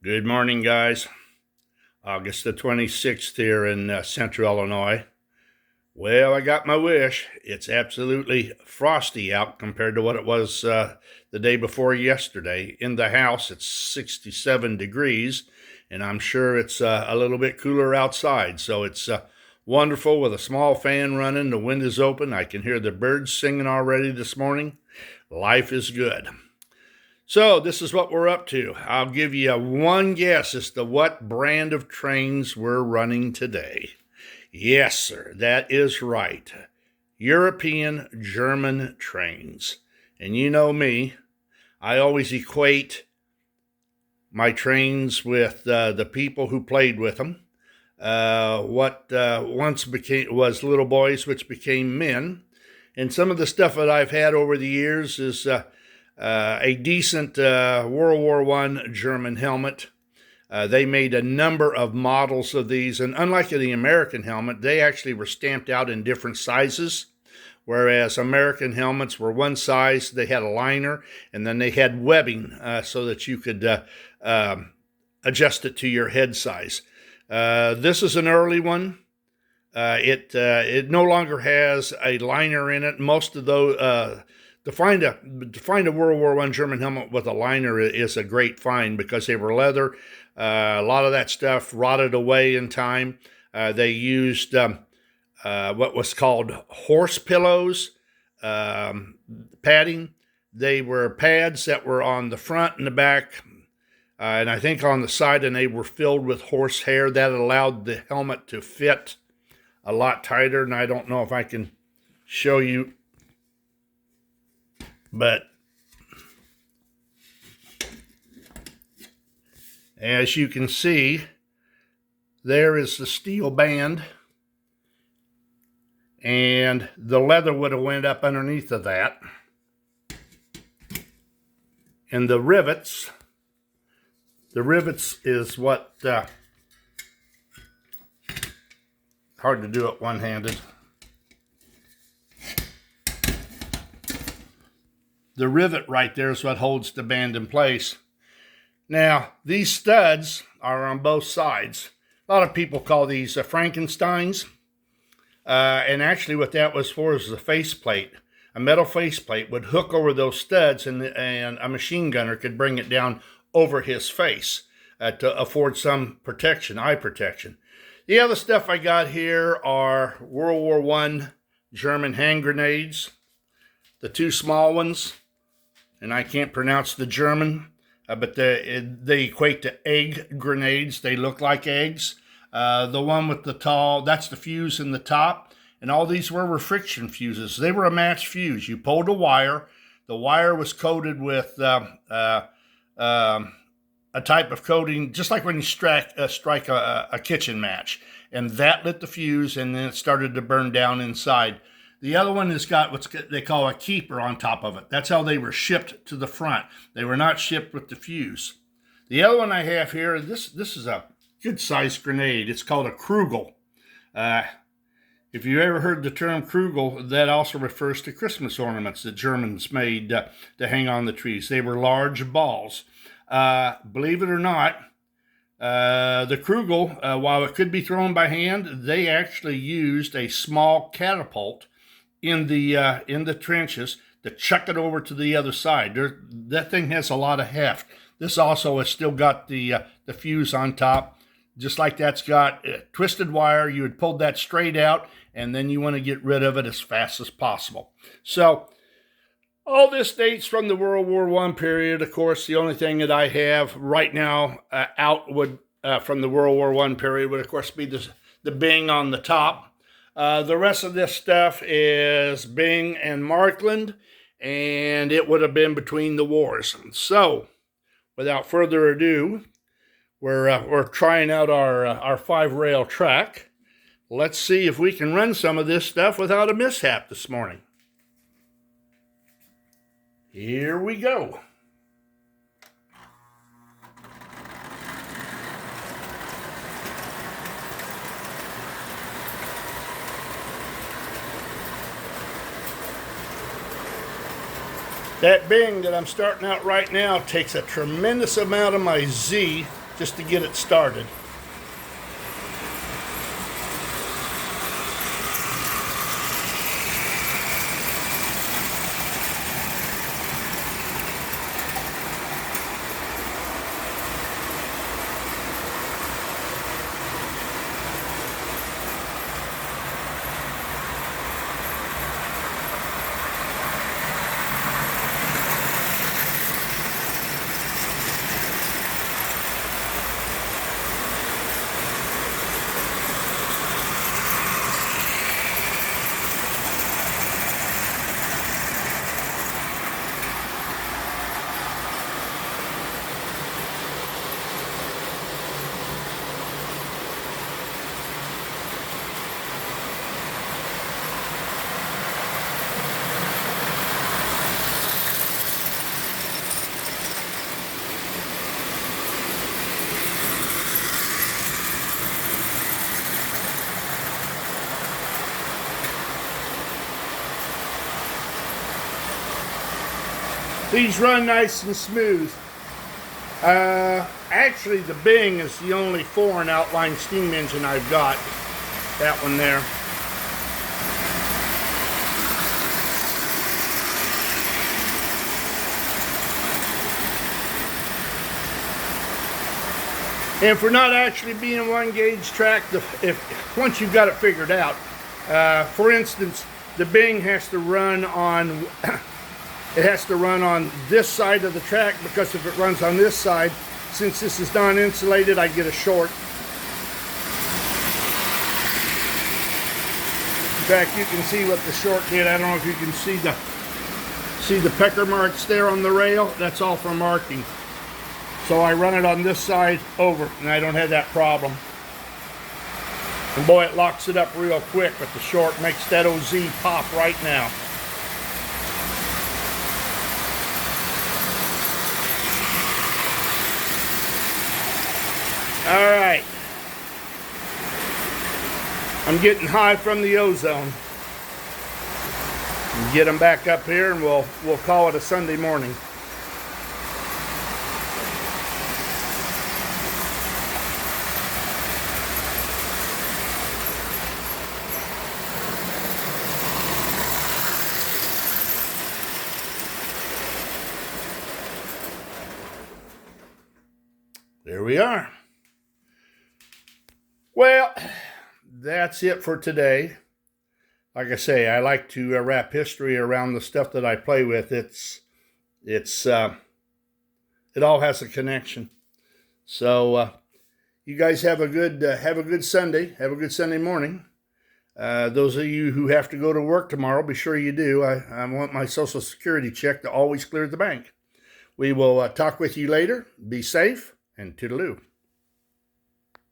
Good morning, guys. August the 26th here in central Illinois. Well, I got my wish. It's absolutely frosty out compared to what it was the day before yesterday. In the house, it's 67 degrees, and I'm sure it's a little bit cooler outside. So it's wonderful with a small fan running. The wind is open. I can hear the birds singing already this morning. Life is good. So this is what we're up to. I'll give you one guess as to what brand of trains we're running today. Yes, sir, that is right. European German trains. And you know me, I always equate my trains with the people who played with them. What once was little boys, which became men. And some of the stuff that I've had over the years is a decent World War I German helmet. They made a number of models of these, and unlike the American helmet, they actually were stamped out in different sizes, whereas American helmets were one size. They had a liner, and then they had webbing so that you could adjust it to your head size. This is an early one. It no longer has a liner in it. Most of those to find a World War I German helmet with a liner is a great find because they were leather. A lot of that stuff rotted away in time. They used what was called horse pillows, padding. They were pads that were on the front and the back, and I think on the side, and they were filled with horse hair. That allowed the helmet to fit a lot tighter, and I don't know if I can show you, but as you can see, there is the steel band, and the leather would have went up underneath of that. And the rivets is what, hard to do it one-handed. The rivet right there is what holds the band in place. Now, these studs are on both sides. A lot of people call these Frankensteins. And actually what that was for is a faceplate. A metal faceplate would hook over those studs, and a machine gunner could bring it down over his face to afford some protection, eye protection. The other stuff I got here are World War I German hand grenades. The two small ones, and I can't pronounce the German, but they equate to egg grenades. They look like eggs. The one with the tall, that's the fuse in the top. And all these were friction fuses. They were a matched fuse. You pulled a wire. The wire was coated with a type of coating, just like when you strike a kitchen match. And that lit the fuse, and then it started to burn down inside. The other one has got what they call a keeper on top of it. That's how they were shipped to the front. They were not shipped with the fuse. The other one I have here, this is a good-sized grenade. It's called a Krugel. If you ever heard the term Krugel, that also refers to Christmas ornaments that Germans made to hang on the trees. They were large balls. Believe it or not, the Krugel, while it could be thrown by hand, they actually used a small catapult in the trenches to chuck it over to the other side. That thing has a lot of heft. This also has still got the fuse on top. Just like that's got twisted wire, you would pull that straight out, and then you want to get rid of it as fast as possible. So all this dates from the World War I period. Of course, the only thing that I have right now out from the World War I period would, of course, be the Bing on the top. The rest of this stuff is Bing and Markland, and it would have been between the wars. So, without further ado, we're trying out our 5-rail track. Let's see if we can run some of this stuff without a mishap this morning. Here we go. That Bing that I'm starting out right now takes a tremendous amount of my Z just to get it started. These run nice and smooth. Actually, the Bing is the only foreign outline steam engine I've got. That one there. And for not actually being one gauge track, once you've got it figured out, for instance, the Bing has to run on it has to run on this side of the track, because if it runs on this side, since this is non-insulated, I get a short. In fact, you can see what the short did. I don't know if you can see the pecker marks there on the rail. That's all for marking. So I run it on this side over, and I don't have that problem. And boy, it locks it up real quick, but the short makes that OZ pop right now. All right. I'm getting high from the ozone. Get them back up here, and we'll call it a Sunday morning. There we are. Well, that's it for today. Like I say, I like to wrap history around the stuff that I play with. It all has a connection. So you guys have a good Sunday. Have a good Sunday morning. Those of you who have to go to work tomorrow, be sure you do. I want my Social Security check to always clear the bank. We will talk with you later. Be safe, and toodaloo.